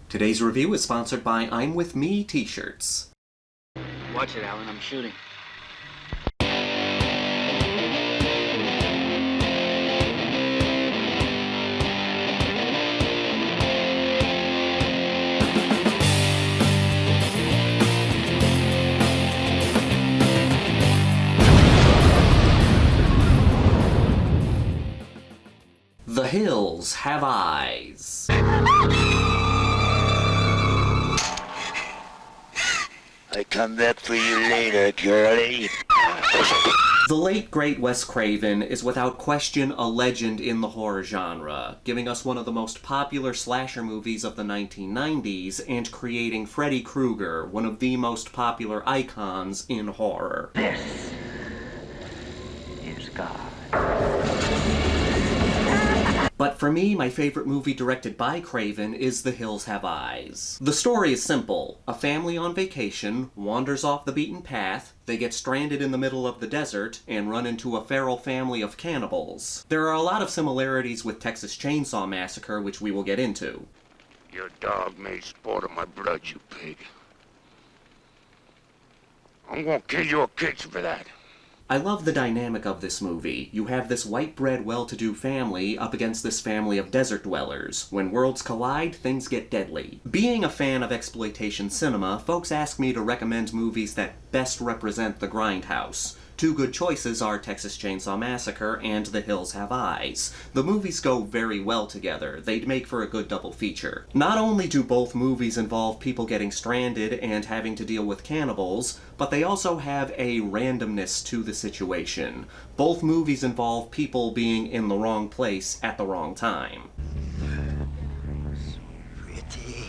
Today's review is sponsored by I'm With Me t-shirts. Watch it, Alan. I'm shooting. The Hills Have Eyes. I come back for you later, girlie. The late, great Wes Craven is without question a legend in the horror genre, giving us one of the most popular slasher movies of the 1990s and creating Freddy Krueger, one of the most popular icons in horror. This is God. But for me, my favorite movie directed by Craven is The Hills Have Eyes. The story is simple. A family on vacation wanders off the beaten path, they get stranded in the middle of the desert, and run into a feral family of cannibals. There are a lot of similarities with Texas Chainsaw Massacre, which we will get into. Your dog made sport of my blood, you pig. I'm gonna kill your kids for that. I love the dynamic of this movie. You have this white-bread, well-to-do family up against this family of desert dwellers. When worlds collide, things get deadly. Being a fan of exploitation cinema, folks ask me to recommend movies that best represent the Grindhouse. Two good choices are Texas Chainsaw Massacre and The Hills Have Eyes. The movies go very well together. They'd make for a good double feature. Not only do both movies involve people getting stranded and having to deal with cannibals, but they also have a randomness to the situation. Both movies involve people being in the wrong place at the wrong time. Pretty.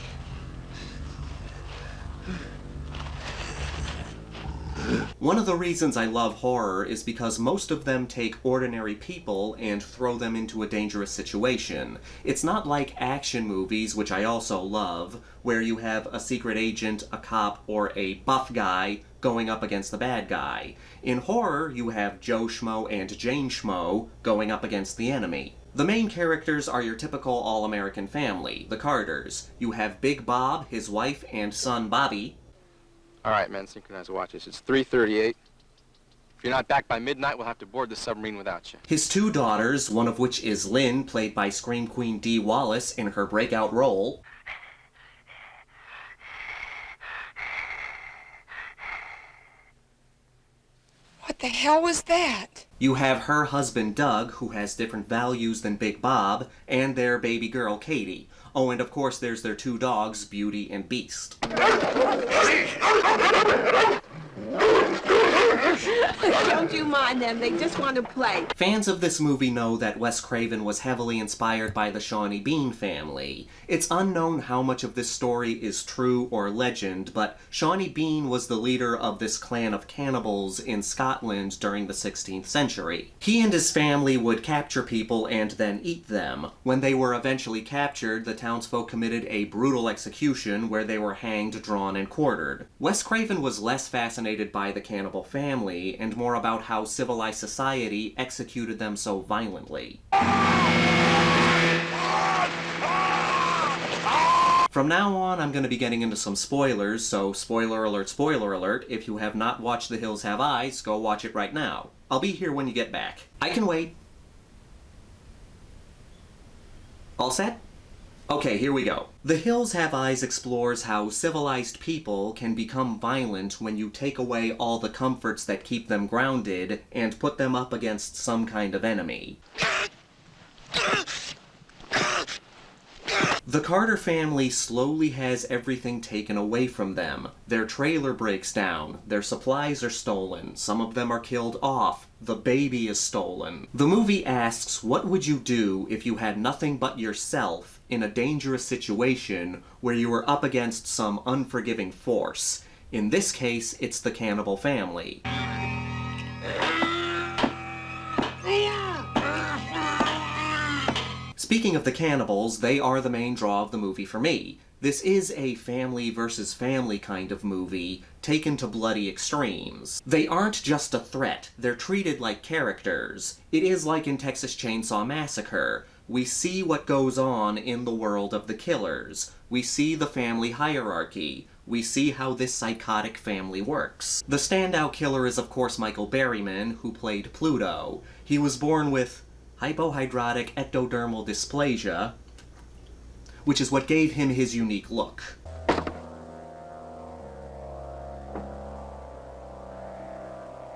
One of the reasons I love horror is because most of them take ordinary people and throw them into a dangerous situation. It's not like action movies, which I also love, where you have a secret agent, a cop, or a buff guy going up against the bad guy. In horror, you have Joe Schmo and Jane Schmo going up against the enemy. The main characters are your typical all-American family, the Carters. You have Big Bob, his wife, and son Bobby. All right, men, synchronize watches. It's 3:38. If you're not back by midnight, we'll have to board the submarine without you. His two daughters, one of which is Lynn, played by Scream Queen Dee Wallace in her breakout role. What the hell was that? You have her husband Doug, who has different values than Big Bob, and their baby girl Katie. Oh, and of course there's their two dogs, Beauty and Beast. Don't you mind them, they just want to play. Fans of this movie know that Wes Craven was heavily inspired by the Shawnee Bean family. It's unknown how much of this story is true or legend, but Shawnee Bean was the leader of this clan of cannibals in Scotland during the 16th century. He and his family would capture people and then eat them. When they were eventually captured, the townsfolk committed a brutal execution where they were hanged, drawn, and quartered. Wes Craven was less fascinated by the cannibal family and more about how civilized society executed them so violently. From now on, I'm going to be getting into some spoilers, so spoiler alert, if you have not watched The Hills Have Eyes, go watch it right now. I'll be here when you get back. I can wait. All set? Okay, here we go. The Hills Have Eyes explores how civilized people can become violent when you take away all the comforts that keep them grounded and put them up against some kind of enemy. The Carter family slowly has everything taken away from them. Their trailer breaks down, their supplies are stolen, some of them are killed off, the baby is stolen. The movie asks, what would you do if you had nothing but yourself in a dangerous situation where you were up against some unforgiving force? In this case, it's the cannibal family. Speaking of the cannibals, they are the main draw of the movie for me. This is a family versus family kind of movie, taken to bloody extremes. They aren't just a threat, they're treated like characters. It is like in Texas Chainsaw Massacre. We see what goes on in the world of the killers. We see the family hierarchy. We see how this psychotic family works. The standout killer is of course Michael Berryman, who played Pluto. He was born with hypohidrotic ectodermal dysplasia, which is what gave him his unique look.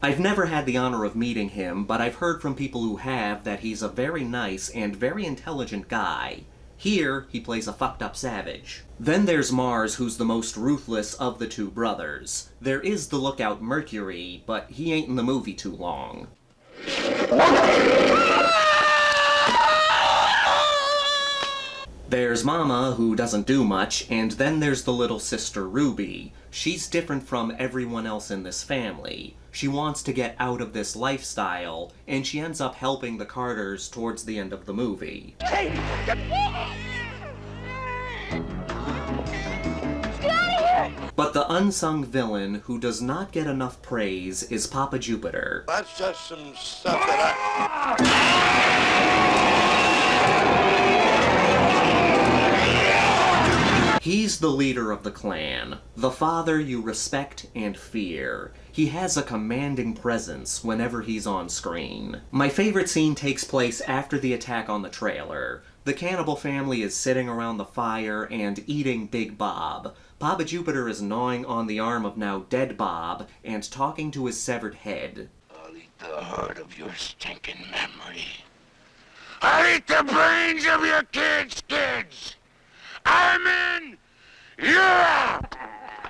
I've never had the honor of meeting him, but I've heard from people who have that he's a very nice and very intelligent guy. Here, he plays a fucked up savage. Then there's Mars, who's the most ruthless of the two brothers. There is the lookout Mercury, but he ain't in the movie too long. There's Mama, who doesn't do much, and then there's the little sister Ruby. She's different from everyone else in this family. She wants to get out of this lifestyle, and she ends up helping the Carters towards the end of the movie. Hey, get But the unsung villain who does not get enough praise is Papa Jupiter. That's just some stuff that He's the leader of the clan, the father you respect and fear. He has a commanding presence whenever he's on screen. My favorite scene takes place after the attack on the trailer. The cannibal family is sitting around the fire and eating Big Bob. Papa Jupiter is gnawing on the arm of now dead Bob and talking to his severed head. I'll eat the heart of your stinking memory. I'll eat the brains of your kids' kids. I'm in. You're out.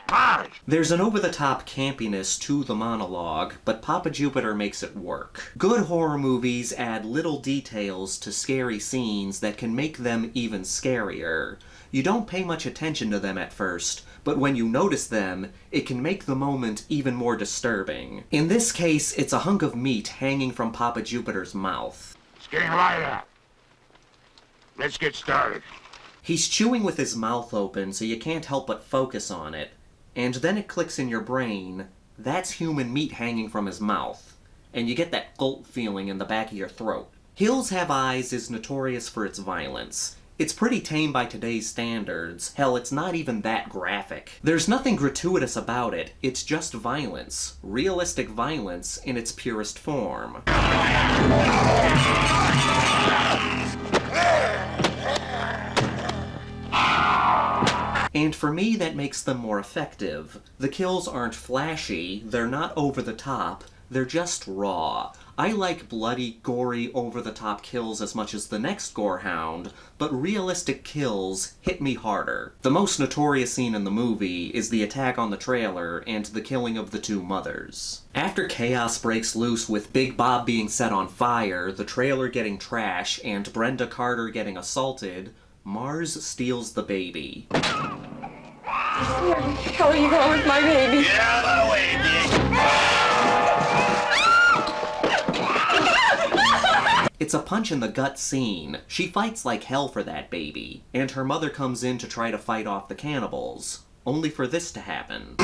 Mars. There's an over-the-top campiness to the monologue, but Papa Jupiter makes it work. Good horror movies add little details to scary scenes that can make them even scarier. You don't pay much attention to them at first, but when you notice them, it can make the moment even more disturbing. In this case, it's a hunk of meat hanging from Papa Jupiter's mouth. It's getting light out. Let's get started. He's chewing with his mouth open, so you can't help but focus on it. And then it clicks in your brain, that's human meat hanging from his mouth. And you get that gulp feeling in the back of your throat. Hills Have Eyes is notorious for its violence. It's pretty tame by today's standards. Hell, it's not even that graphic. There's nothing gratuitous about it, it's just violence. Realistic violence in its purest form. And for me, that makes them more effective. The kills aren't flashy, they're not over the top, they're just raw. I like bloody, gory, over-the-top kills as much as the next Gorehound, but realistic kills hit me harder. The most notorious scene in the movie is the attack on the trailer and the killing of the two mothers. After chaos breaks loose with Big Bob being set on fire, the trailer getting trash, and Brenda Carter getting assaulted, Mars steals the baby. Where the hell are you going with my baby? Get out of the way, bitch. It's a punch-in-the-gut scene. She fights like hell for that baby, and her mother comes in to try to fight off the cannibals, only for this to happen.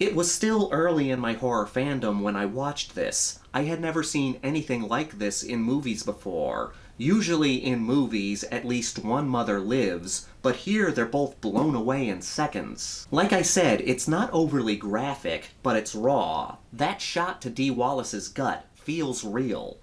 It was still early in my horror fandom when I watched this. I had never seen anything like this in movies before. Usually in movies, at least one mother lives, but here they're both blown away in seconds. Like I said, it's not overly graphic, but it's raw. That shot to Dee Wallace's gut feels real.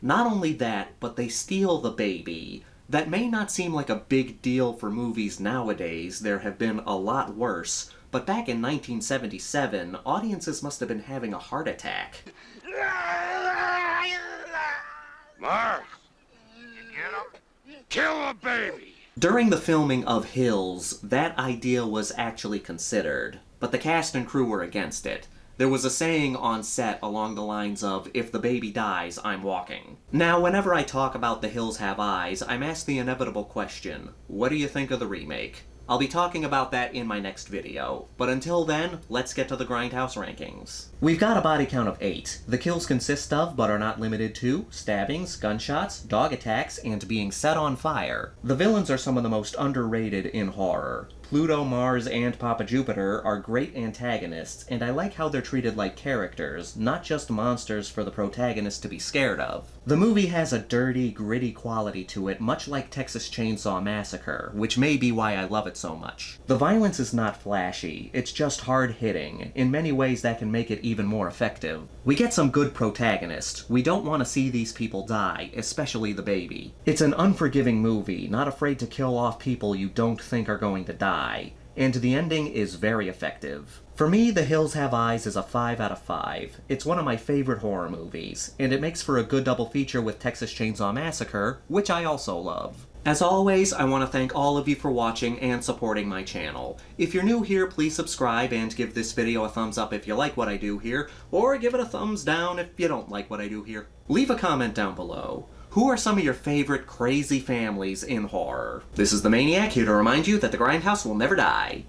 Not only that, but they steal the baby. That may not seem like a big deal for movies nowadays, there have been a lot worse, but back in 1977, audiences must have been having a heart attack. Mars, you get him? Kill the baby. During the filming of Hills, that idea was actually considered, but the cast and crew were against it. There was a saying on set along the lines of, "If the baby dies, I'm walking." Now, whenever I talk about The Hills Have Eyes, I'm asked the inevitable question, what do you think of the remake? I'll be talking about that in my next video, but until then, let's get to the Grindhouse rankings. We've got a body count of 8. The kills consist of, but are not limited to, stabbings, gunshots, dog attacks, and being set on fire. The villains are some of the most underrated in horror. Pluto, Mars, and Papa Jupiter are great antagonists, and I like how they're treated like characters, not just monsters for the protagonist to be scared of. The movie has a dirty, gritty quality to it, much like Texas Chainsaw Massacre, which may be why I love it so much. The violence is not flashy, it's just hard-hitting. In many ways that can make it even more effective. We get some good protagonists. We don't want to see these people die, especially the baby. It's an unforgiving movie, not afraid to kill off people you don't think are going to die. And the ending is very effective. For me, The Hills Have Eyes is a 5 out of 5. It's one of my favorite horror movies, and it makes for a good double feature with Texas Chainsaw Massacre, which I also love. As always, I want to thank all of you for watching and supporting my channel. If you're new here, please subscribe and give this video a thumbs up if you like what I do here, or give it a thumbs down if you don't like what I do here. Leave a comment down below. Who are some of your favorite crazy families in horror? This is the Maniac, here to remind you that the Grindhouse will never die.